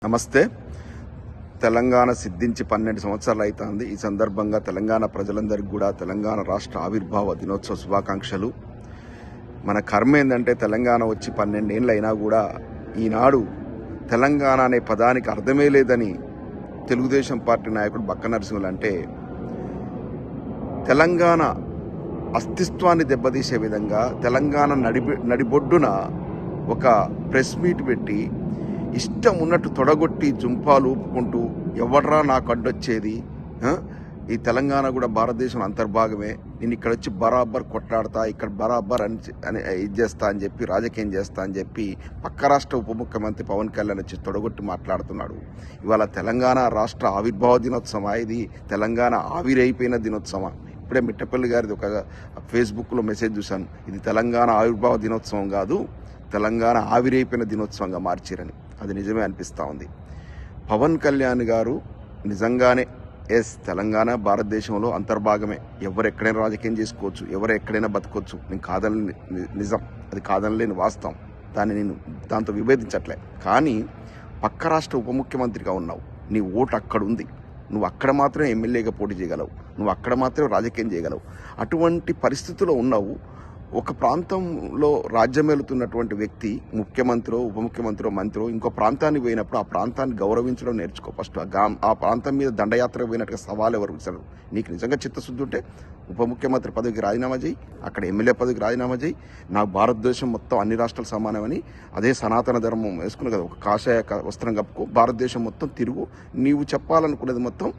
నమస్తే. తెలంగాణ సిద్ధించి 12 సంవత్సరాలు అవుతుంది. ఈ సందర్భంగా తెలంగాణ ప్రజలందరికీ కూడా తెలంగాణ రాష్ట్ర ఆవిర్భావ దినోత్సవ శుభాకాంక్షలు. మన కర్మ ఏంటంటే తెలంగాణ వచ్చి 12 ఏళ్ళు అయినా కూడా ఈనాడు తెలంగాణ అనే పదానికి అర్థమే లేదని తెలుగుదేశం పార్టీ నాయకుడు బక్క నరసింహులు అంటే, తెలంగాణ అస్తిత్వాన్ని దెబ్బతీసే విధంగా తెలంగాణ నడిబొడ్డున ఒక ప్రెస్ మీట్ పెట్టి ఇష్టం ఉన్నట్టు తొడగొట్టి జుంపాలు ఊపుకుంటూ ఎవడ్రా నాకు అడ్డొచ్చేది, ఈ తెలంగాణ కూడా భారతదేశం అంతర్భాగమే, నేను ఇక్కడ వచ్చి బరాబర్ కొట్లాడతా, ఇక్కడ బరాబర్ అని ఇది చేస్తా అని చెప్పి రాజకీయం చేస్తా అని చెప్పి పక్క రాష్ట్ర ఉప ముఖ్యమంత్రి పవన్ కళ్యాణ్ వచ్చి తొడగొట్టి మాట్లాడుతున్నాడు. ఇవాళ తెలంగాణ రాష్ట్ర ఆవిర్భావ దినోత్సవం, ఇది తెలంగాణ ఆవిరైపోయిన దినోత్సవం. ఇప్పుడే మిట్టపల్లి గారిది ఒక ఫేస్బుక్లో మెసేజ్ చూశాను, ఇది తెలంగాణ ఆవిర్భావ దినోత్సవం కాదు, తెలంగాణ ఆవిరైపోయిన దినోత్సవంగా మార్చారని. అది నిజమే అనిపిస్తూ ఉంది. పవన్ కళ్యాణ్ గారు నిజంగానే తెలంగాణ భారతదేశంలో అంతర్భాగమే, ఎవరు ఎక్కడైనా రాజకీయం చేసుకోవచ్చు, ఎవరు ఎక్కడైనా బతకొచ్చు, నేను కాదని నిజం, అది కాదనలేని వాస్తవం, దాన్ని నేను దాంతో విభేదించట్లే. కానీ పక్క రాష్ట్ర ఉప ముఖ్యమంత్రిగా ఉన్నావు, నీ ఓటు అక్కడ ఉంది, నువ్వు అక్కడ మాత్రమే ఎమ్మెల్యేగా పోటీ చేయగలవు, నువ్వు అక్కడ మాత్రమే రాజకీయం చేయగలవు. అటువంటి పరిస్థితుల్లో ఉన్నావు. ఒక ప్రాంతంలో రాజ్యం వెళుతున్నటువంటి వ్యక్తి ముఖ్యమంత్రి, ఉప ముఖ్యమంత్రి, మంత్రి ఇంకో ప్రాంతానికి పోయినప్పుడు ఆ ప్రాంతాన్ని గౌరవించడం నేర్చుకో. ఫస్ట్ ఆ ప్రాంతం మీద దండయాత్ర పోయినట్టుగా సవాల్ ఎవరు విసరరు. నీకు నిజంగా చిత్తశుద్ధి ఉంటే ఉప ముఖ్యమంత్రి పదవికి రాజీనామా చేయి, అక్కడ ఎమ్మెల్యే పదవికి రాజీనామా చేయి. నాకు భారతదేశం మొత్తం అన్ని రాష్ట్రాలు సమానమని అదే సనాతన ధర్మం వేసుకుని కదా, ఒక కాషాయ వస్త్రం కప్పుకో, భారతదేశం మొత్తం తిరుగు, నీవు చెప్పాలనుకునేది మొత్తం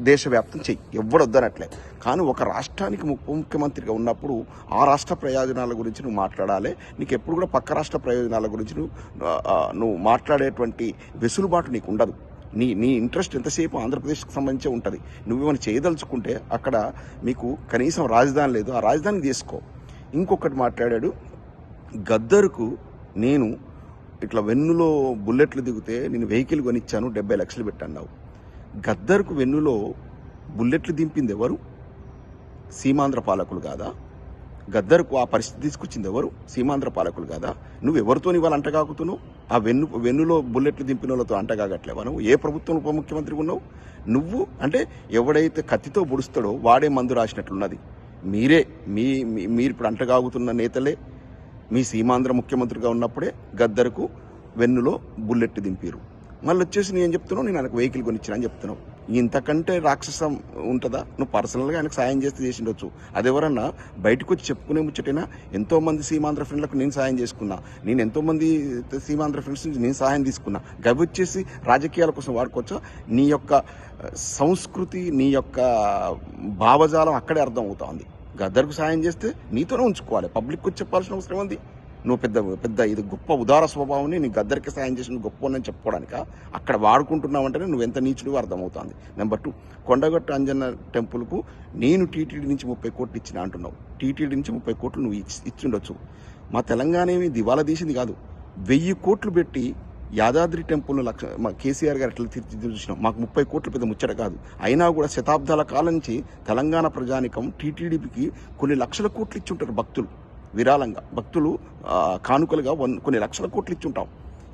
దేశవ్యాప్తం చెయ్యి, ఎవడొద్దనట్లే. కానీ ఒక రాష్ట్రానికి ఉప ముఖ్యమంత్రిగా ఉన్నప్పుడు ఆ రాష్ట్ర ప్రయోజనాల గురించి నువ్వు మాట్లాడాలి. నీకు ఎప్పుడు కూడా పక్క రాష్ట్ర ప్రయోజనాల గురించి నువ్వు మాట్లాడేటువంటి వెసులుబాటు నీకు ఉండదు. నీ ఇంట్రెస్ట్ ఎంతసేపు ఆంధ్రప్రదేశ్కి సంబంధించే ఉంటుంది. నువ్వేమైనా చేయదలుచుకుంటే అక్కడ మీకు కనీసం రాజధాని లేదు, ఆ రాజధాని తీసుకో. ఇంకొకటి మాట్లాడాడు, గద్దరుకు నేను ఇట్లా వెన్నులో బుల్లెట్లు దిగితే నేను వెహికల్ కొనిచ్చాను, 70 లక్షలు పెట్టన్నావు. గద్దరుకు వెన్నులో బుల్లెట్లు దింపింది ఎవరు? సీమాంధ్ర పాలకులు కాదా? గద్దరుకు ఆ పరిస్థితి తీసుకొచ్చింది ఎవరు? సీమాంధ్ర పాలకులు కాదా? నువ్వు ఎవరితో ఇవాళ అంటగాకుతున్నావు? ఆ వెన్నులో బుల్లెట్లు దింపిన వాళ్ళతో అంటగాగట్లేవా? నువ్వు ఏ ప్రభుత్వం ఉప ముఖ్యమంత్రిగా ఉన్నావు? నువ్వు అంటే ఎవడైతే కత్తితో పొడుస్తాడో వాడే మందు రాసినట్లున్నది. మీరు ఇప్పుడు అంటగాగుతున్న నేతలే మీ సీమాంధ్ర ముఖ్యమంత్రిగా ఉన్నప్పుడే గద్దరుకు వెన్నులో బుల్లెట్ దింపారు. మళ్ళీ వచ్చేసి నేను చెప్తున్నావు, నేను ఆయనకు వెహికల్ కొనిచ్చిన అని చెప్తున్నావు. ఇంతకంటే రాక్షసం ఉంటుందా? నువ్వు పర్సనల్గా ఆయనకు సాయం చేస్తే చేసిండొచ్చు. అదెవరన్నా బయటకు వచ్చి చెప్పుకునే ముచ్చటైనా? ఎంతోమంది సీమాంధ్ర ఫ్రెండ్లకు నేను సాయం చేసుకున్నా, నేను ఎంతోమంది సీమాంధ్ర ఫ్రెండ్స్ నుంచి నేను సాయం తీసుకున్నా. గవి వచ్చేసి రాజకీయాల కోసం వాడుకోవచ్చా? నీ యొక్క సంస్కృతి, నీ యొక్క భావజాలం అక్కడే అర్థం అవుతా ఉంది. గద్దరుకు సాయం చేస్తే నీతోనే ఉంచుకోవాలి, పబ్లిక్ వచ్చి చెప్పాల్సిన అవసరం ఉంది. నువ్వు పెద్ద ఇది గొప్ప ఉదార స్వభావాన్ని నీ గద్దరికి సాయం చేసిన గొప్ప అని చెప్పుకోవడానిక అక్కడ వాడుకుంటున్నావంటేనే నువ్వు ఎంత నీచుడు అర్థమవుతుంది. నెంబర్ 2, కొండగట్టు అంజన్న టెంపుల్కు నేను టీటీడీ నుంచి 30 కోట్లు ఇచ్చిన అంటున్నావు. టీటీడీ నుంచి 30 కోట్లు నువ్వు ఇచ్చిండొచ్చు. మా తెలంగాణ ఏమి దివాలా తీసింది కాదు. 1000 కోట్లు పెట్టి యాదాద్రి టెంపుల్ను మా కేసీఆర్ గారు ఎట్లా తీర్చిదిద్ది చూసినాం. మాకు 30 కోట్లు పెద్ద ముచ్చట కాదు. అయినా కూడా శతాబ్దాల కాలం నుంచి తెలంగాణ ప్రజానికం టీటీడీకి కొన్ని లక్షల కోట్లు ఇచ్చుంటారు. భక్తులు విరాళంగా, భక్తులు కానుకలుగా కొన్ని లక్షల కోట్లు ఇచ్చుంటాం.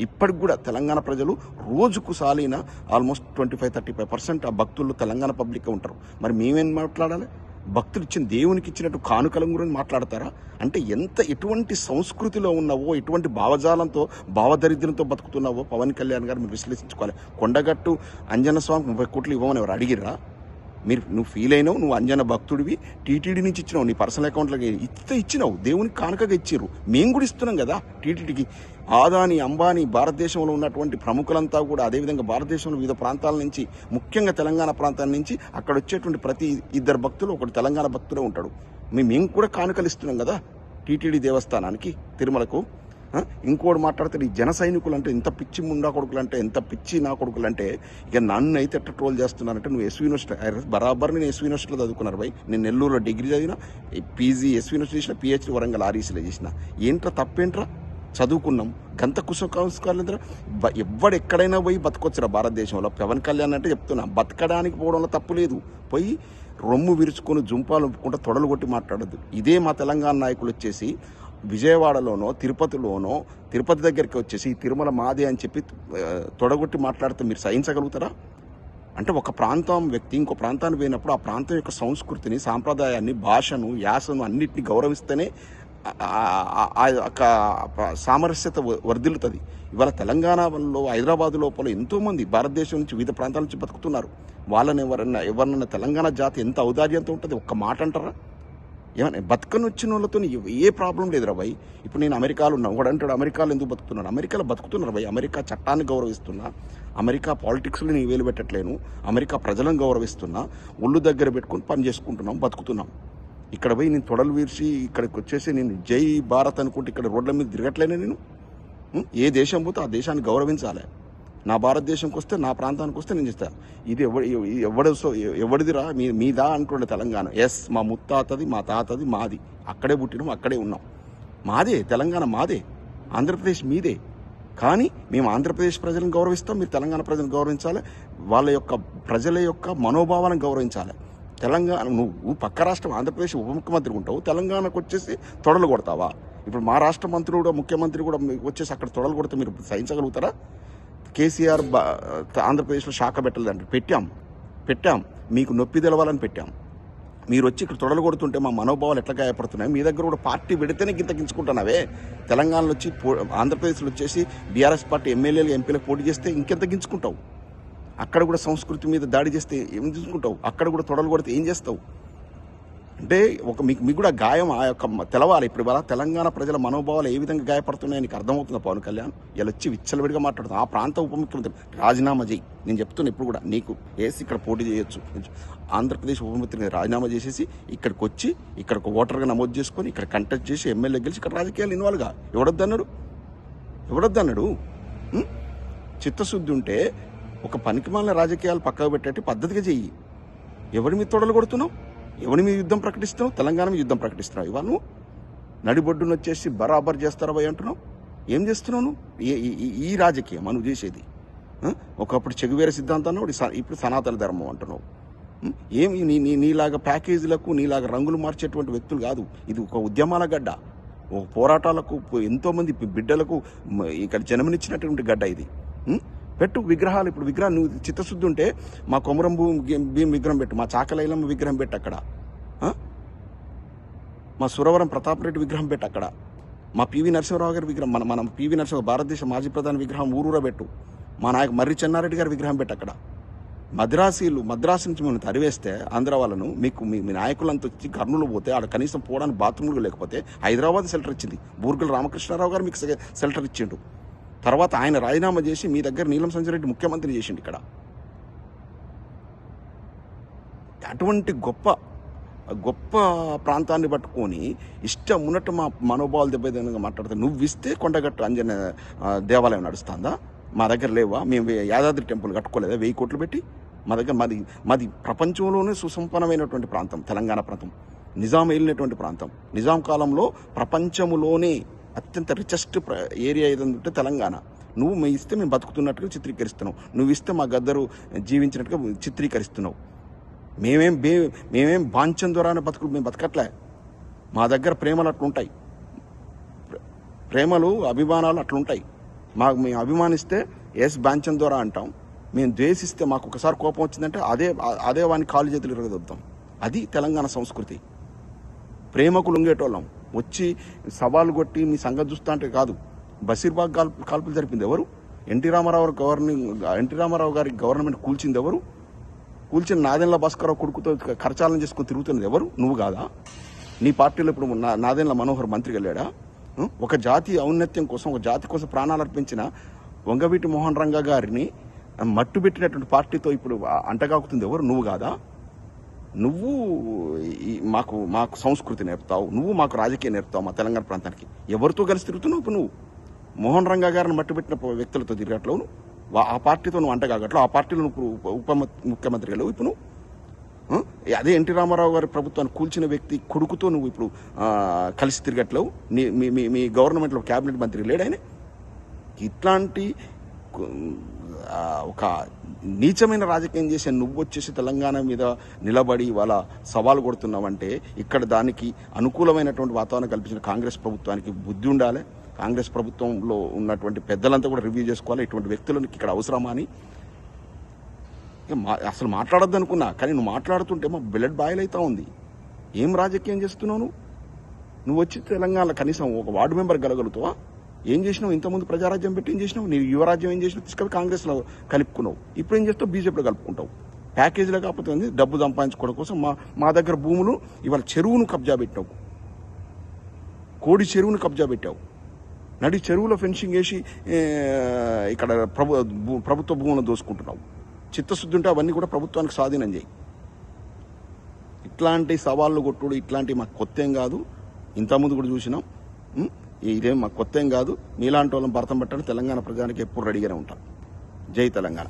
ఇప్పటికి కూడా తెలంగాణ ప్రజలు రోజుకు సాలిన ఆల్మోస్ట్ 25-35% ఆ భక్తులు తెలంగాణ పబ్లిక్గా ఉంటారు. మరి మేమేం మాట్లాడాలి? భక్తులు ఇచ్చిన దేవునికి ఇచ్చినట్టు కానుకల గురించి మాట్లాడతారా? అంటే ఎటువంటి సంస్కృతిలో ఉన్నావో, ఎటువంటి భావజాలంతో, భావదరిద్రంతో బతుకుతున్నావో పవన్ కళ్యాణ్ గారు మీరు విశ్లేషించుకోవాలి. కొండగట్టు అంజన్న స్వామికి 30 కోట్లు ఇవ్వమని ఎవరు అడిగిర్రా? నువ్వు ఫీల్ అయినావు, నువ్వు అంజన భక్తుడివి, టీటీడీ నుంచి ఇచ్చినావు, నీ పర్సనల్ అకౌంట్లోకి ఇచ్చినావు, దేవునికి కానుకగా ఇచ్చిర్రు. మేము కూడా ఇస్తున్నాం కదా టీటీడీకి. ఆదాని, అంబానీ, భారతదేశంలో ఉన్నటువంటి ప్రముఖులంతా కూడా అదేవిధంగా భారతదేశంలో వివిధ ప్రాంతాల నుంచి, ముఖ్యంగా తెలంగాణ ప్రాంతాల నుంచి అక్కడ వచ్చేటువంటి ప్రతి 2 భక్తులు ఒకటి తెలంగాణ భక్తుడే ఉంటాడు. మేము కూడా కానుకలు ఇస్తున్నాం కదా టీటీడీ దేవస్థానానికి, తిరుమలకు. ఇంకోటి మాట్లాడితే ఈ జన సైనికులు అంటే ఎంత పిచ్చి ముండా కొడుకులు అంటే, ఎంత పిచ్చి నా కొడుకులు అంటే, ఇక నన్ను అయితే ఎట్లా ట్రోల్ చేస్తున్నారంటే, నువ్వు ఎస్వి యూనివర్సిటీ బరాబర్ నేను ఎస్వి యూనివర్సిటీలో చదువుకున్నారు భయ్. నేను నెల్లూరులో డిగ్రీ చదివిన, పీజీ ఎస్వి యూనివర్సిటీ చేసిన, పిహెచ్డీ వరంగల్ ఆర్ఈసీలో చేసిన. ఏంట్రా తప్పేంట్రా? చదువుకున్నాం, గంత కుసంస్కారాలు ఎక్కడైనా పోయి బతకొచ్చురా భారతదేశంలో. పవన్ కళ్యాణ్ అంటే చెప్తున్నా, బతకడానికి పోవడంలో తప్పు లేదు. పోయి రొమ్ము విరుచుకొని జుంపాలు ఒప్పుకుంటూ తొడలు కొట్టి మాట్లాడద్దు. ఇదే మా తెలంగాణ నాయకులు వచ్చేసి విజయవాడలోనో తిరుపతిలోనో తిరుపతి దగ్గరికి వచ్చేసి ఈ తిరుమల మాదే అని చెప్పి తొడగొట్టి మాట్లాడితే మీరు సహించగలుగుతారా? అంటే ఒక ప్రాంతం వ్యక్తి ఇంకో ప్రాంతానికి పోయినప్పుడు ఆ ప్రాంతం యొక్క సంస్కృతిని, సాంప్రదాయాన్ని, భాషను, యాసను అన్నిటిని గౌరవిస్తేనే ఆ యొక్క సామరస్యత వర్ధిల్లుతుంది. ఇవాళ తెలంగాణలో, హైదరాబాద్ లోపల ఎంతోమంది భారతదేశం నుంచి వివిధ ప్రాంతాల నుంచి బతుకుతున్నారు. వాళ్ళని ఎవరన్నా తెలంగాణ జాతి ఎంత ఔదార్యంతో ఉంటుంది ఒక్క మాట అంటారా? ఏమన్నా బతుకని వచ్చిన వాళ్ళతో ఏ ప్రాబ్లం లేదు రా భయ్. ఇప్పుడు నేను అమెరికాలో ఉన్నా, ఒకడంటాడు అమెరికాలో ఎందుకు బతుకుతున్నాను? అమెరికాలో బతుకుతున్నారు భయ్. అమెరికా చట్టాన్ని గౌరవిస్తున్నా, అమెరికా పాలిటిక్స్లో నేను వేలు పెట్టట్లేను, అమెరికా ప్రజలను గౌరవిస్తున్నా, ఒళ్ళు దగ్గర పెట్టుకుని పని చేసుకుంటున్నాం, బతుకుతున్నాం. ఇక్కడ పోయి నేను తొడలు వీర్చి ఇక్కడికి వచ్చేసి నేను జై భారత్ అనుకుంటే ఇక్కడ రోడ్ల మీద తిరగట్లేనే నేను. ఏ దేశం పోతే ఆ దేశాన్ని గౌరవించాలి. నా భారతదేశంకి వస్తే, నా ప్రాంతానికి వస్తే నేను చేస్తాను. ఇది ఎవడిదిరా మీదా అంటుండే తెలంగాణ. ఎస్, మా ముత్తాతది, మా తాతది, మాది. అక్కడే పుట్టినాం, అక్కడే ఉన్నాం. మాదే తెలంగాణ, మాదే. ఆంధ్రప్రదేశ్ మీదే. కానీ మేము ఆంధ్రప్రదేశ్ ప్రజలను గౌరవిస్తాం, మీరు తెలంగాణ ప్రజలను గౌరవించాలి. వాళ్ళ యొక్క ప్రజల యొక్క మనోభావాలను గౌరవించాలి. తెలంగాణ, నువ్వు పక్క రాష్ట్రం ఆంధ్రప్రదేశ్ ఉప ముఖ్యమంత్రి ఉంటావు, తెలంగాణకు వచ్చేసి తొడలు కొడతావా? ఇప్పుడు మా రాష్ట్ర మంత్రులు కూడా, ముఖ్యమంత్రి కూడా వచ్చేసి అక్కడ తొడలు కొడితే మీరు సహించగలుగుతారా? కేసీఆర్ ఆంధ్రప్రదేశ్లో శాఖ పెట్టలేదంటే పెట్టాం, మీకు నొప్పి తెలవాలని పెట్టాం. మీరు వచ్చి ఇక్కడ తొడలు కొడుతుంటే మా మనోభావాలు ఎట్లా గాయపడుతున్నాయి? మీ దగ్గర కూడా పార్టీ పెడితేనే గింతగించుకుంటున్నావే. తెలంగాణలో వచ్చి ఆంధ్రప్రదేశ్లో వచ్చేసి బీఆర్ఎస్ పార్టీ ఎమ్మెల్యేలు, ఎంపీలకు పోటీ చేస్తే ఇంకెంత గించుకుంటావు? అక్కడ కూడా సంస్కృతి మీద దాడి చేస్తే ఏం తీసుకుంటావు? అక్కడ కూడా తొడలు కొడితే ఏం చేస్తావు? అంటే మీకు కూడా గాయం ఆ యొక్క తెలవాలి. ఇప్పుడు ఇవాళ తెలంగాణ ప్రజల మనోభావాలు ఏ విధంగా గాయపడుతున్నాయో నీకు అర్థమవుతుంది. పవన్ కళ్యాణ్ ఇలా వచ్చి విచ్చలవిడిగా మాట్లాడుతుంది. ఆ ప్రాంత ఉప ముఖ్యమంత్రి రాజీనామా చేయి. నేను చెప్తున్నా ఇప్పుడు కూడా, నీకు వేసి ఇక్కడ పోటీ చేయొచ్చు. ఆంధ్రప్రదేశ్ ఉప ముఖ్యమంత్రిని రాజీనామా చేసేసి ఇక్కడికి వచ్చి ఇక్కడ ఒక ఓటర్గా నమోదు చేసుకొని ఇక్కడ కంటెస్ట్ చేసి ఎమ్మెల్యే గెలిచి ఇక్కడ రాజకీయాలు ఇన్వాల్వ్గా ఎవడొద్దన్నాడు? చిత్తశుద్ధి ఉంటే ఒక పనికిమాలిన రాజకీయాలు పక్కకు పెట్టేట్టు పద్ధతిగా చెయ్యి. ఎవరి మీద తొడలు కొడుతున్నావు? ఎవరి మీద యుద్ధం ప్రకటిస్తున్నావు? తెలంగాణ మీద యుద్ధం ప్రకటిస్తున్నావు. ఇవాళ నువ్వు నడిబొడ్డును వచ్చేసి బరాబర్ చేస్తారా భయ్ అంటున్నావు. ఏం చేస్తున్నావు నువ్వు? ఈ రాజకీయం మనం చేసేది. ఒకప్పుడు చెగువేర సిద్ధాంతాన్ని ఇప్పుడు సనాతన ధర్మం అంటున్నావు. ఏమి నీలాగా ప్యాకేజీలకు, నీలాగా రంగులు మార్చేటువంటి వ్యక్తులు కాదు. ఇది ఒక ఉద్యమాల గడ్డ, ఒక పోరాటాలకు, ఎంతోమంది బిడ్డలకు ఇక్కడ జన్మనిచ్చినటువంటి గడ్డ ఇది. పెట్టు విగ్రహాలు. ఇప్పుడు విగ్రహం నువ్వు చిత్తశుద్ధి ఉంటే మా కొమరం భీం విగ్రహం పెట్టు, మా చాకలైలమ్మ విగ్రహం పెట్టు అక్కడ, మా సురవరం ప్రతాప్ రెడ్డి విగ్రహం పెట్టు అక్కడ, మా పివి నరసింహరావు గారి విగ్రహం, మనం పివి నరసింహ భారతదేశ మాజీ ప్రధాని విగ్రహం ఊరూరా పెట్టు, మా నాయకు మర్రి చెన్నారెడ్డి గారి విగ్రహం పెట్టు అక్కడ. మద్రాసు నుంచి మేము తరివేస్తే ఆంధ్ర వాళ్ళను, మీ నాయకులంతా వచ్చి కర్నూలు పోతే ఆడ కనీసం పోవడానికి బాత్రూమ్లు లేకపోతే హైదరాబాద్ షెల్టర్ ఇచ్చింది. బూర్గుల రామకృష్ణారావు గారు మీకు షెల్టర్ ఇచ్చిండు. తర్వాత ఆయన రాజీనామా చేసి మీ దగ్గర నీలం సంజయ్ రెడ్డి ముఖ్యమంత్రి చేసిండు ఇక్కడ. అటువంటి గొప్ప ప్రాంతాన్ని పట్టుకొని ఇష్టం ఉన్నట్టు మా మనోభావాలు దెబ్బతినగా మాట్లాడితే, నువ్వు ఇస్తే కొండగట్టు అంజన దేవాలయం నడుస్తుందా? మా దగ్గర లేవా? మేము యాదాద్రి టెంపుల్ కట్టుకోలేదా 1000 కోట్లు పెట్టి? మా దగ్గర మాది ప్రపంచంలోనే సుసంపన్నమైనటువంటి ప్రాంతం తెలంగాణ ప్రాంతం. నిజాం వెళ్ళినటువంటి ప్రాంతం. నిజాం కాలంలో ప్రపంచంలోనే అత్యంత రిచెస్ట్ ఏరియా ఏదంటే తెలంగాణ. నువ్వు ఇస్తే మేము బతుకుతున్నట్టుగా చిత్రీకరిస్తున్నావు. నువ్వు ఇస్తే మా గద్దరు జీవించినట్టుగా చిత్రీకరిస్తున్నావు. మేమేం బాంచం ద్వారా మేము బతకట్లే. మా దగ్గర ప్రేమలు అట్లుంటాయి, ప్రేమలు అభిమానాలు అట్లుంటాయి. మేము అభిమానిస్తే ఎస్ బాంచం ద్వారా అంటాం. మేము ద్వేషిస్తే, మాకు ఒకసారి కోపం వచ్చిందంటే అదే వాడిని కాలు చేతులు ఇరగదొద్దాం. అది తెలంగాణ సంస్కృతి. ప్రేమకు లొంగేటోళ్ళం. వచ్చి సవాలు కొట్టి మీ సంగతి చూస్తా అంటే కాదు. బషీర్బాగ్ కాల్పులు జరిపింది ఎవరు? ఎన్టీ రామారావు గారి గవర్నమెంట్ కూల్చింది ఎవరు? కూల్చిన నాదెండ్ల భాస్కరరావు కొడుకుతో కరచాలనం చేసుకుని తిరుగుతున్నది ఎవరు? నువ్వు కాదా? నీ పార్టీలో ఇప్పుడు నాదెండ్ల మనోహర్ మంత్రికి వెళ్ళాడా? ఒక జాతి ఔన్నత్యం కోసం, ఒక జాతి కోసం ప్రాణాలు అర్పించిన వంగవీటి మోహన్ రంగా గారిని మట్టు పెట్టినటువంటి పార్టీతో ఇప్పుడు అంటగాకుతుంది ఎవరు? నువ్వు కాదా? నువ్వు మాకు సంస్కృతి నేర్పుతావు, నువ్వు మాకు రాజకీయం నేర్పుతావు. మా తెలంగాణ ప్రాంతానికి ఎవరితో కలిసి తిరుగుతున్నావు? ఇప్పుడు నువ్వు మోహన్ రంగా గారిని మట్టుబెట్టిన వ్యక్తులతో తిరగట్లేవు. ఆ పార్టీతో నువ్వు అంటగాగట్లో, ఆ పార్టీలో నువ్వు ఉప ముఖ్యమంత్రి వెళ్ళవు. ఇప్పుడు అదే ఎన్టీ రామారావు గారి ప్రభుత్వాన్ని కూల్చిన వ్యక్తి కొడుకుతో నువ్వు ఇప్పుడు కలిసి తిరగట్లేవు. మీ గవర్నమెంట్లో క్యాబినెట్ మంత్రి లేడు ఆయన. ఇట్లాంటి ఒక నీచమైన రాజకీయం చేసే నువ్వు వచ్చేసి తెలంగాణ మీద నిలబడి ఇవాళ సవాలు కొడుతున్నావంటే ఇక్కడ దానికి అనుకూలమైనటువంటి వాతావరణం కల్పించిన కాంగ్రెస్ ప్రభుత్వానికి బుద్ధి ఉండాలి. కాంగ్రెస్ ప్రభుత్వంలో ఉన్నటువంటి పెద్దలంతా కూడా రివ్యూ చేసుకోవాలి. ఇటువంటి వ్యక్తులకు ఇక్కడ అవసరమా అని అసలు మాట్లాడొద్దు అనుకున్నా, కానీ నువ్వు మాట్లాడుతుంటే మా బ్లడ్ బాయిల్ అవుతా ఉంది. ఏం రాజకీయం చేస్తున్నావు నువ్వు వచ్చి తెలంగాణలో కనీసం ఒక వార్డు మెంబర్ గెలగలుగుతావా? ఏం చేసినావు? ఇంతకుముందు ప్రజారాజ్యం పెట్టి ఏం చేసినావు? నీ యువరాజ్యం ఏం చేసినావు? తీసుకెళ్ళి కాంగ్రెస్లో కలుపుకున్నావు. ఇప్పుడు ఏం చేస్తావు? బీజేపీలో కలుపుకుంటావు. ప్యాకేజీలో కాకపోతే డబ్బు సంపాదించుకోవడం కోసం మా దగ్గర భూములు ఇవాళ చెరువును కబ్జా పెట్టావు, కోడి చెరువును కబ్జా పెట్టావు, నడి చెరువులో ఫెన్సింగ్ వేసి ఇక్కడ ప్రభుత్వ భూములను దోసుకుంటున్నావు. చిత్తశుద్ధి ఉంటే అవన్నీ కూడా ప్రభుత్వానికి స్వాధీనం చేయి. ఇట్లాంటి సవాళ్ళు కొట్టుడు ఇట్లాంటివి మాకు కొత్త ఏం కాదు. ఇంతకుముందు కూడా చూసినాం. ఇదేం మాకు కొత్త ఏం కాదు. మీలాంటి వాళ్ళని భర్తం పెట్టడానికి తెలంగాణ ప్రజానికి ఎప్పుడు రెడీగానే ఉంటాం. జై తెలంగాణ.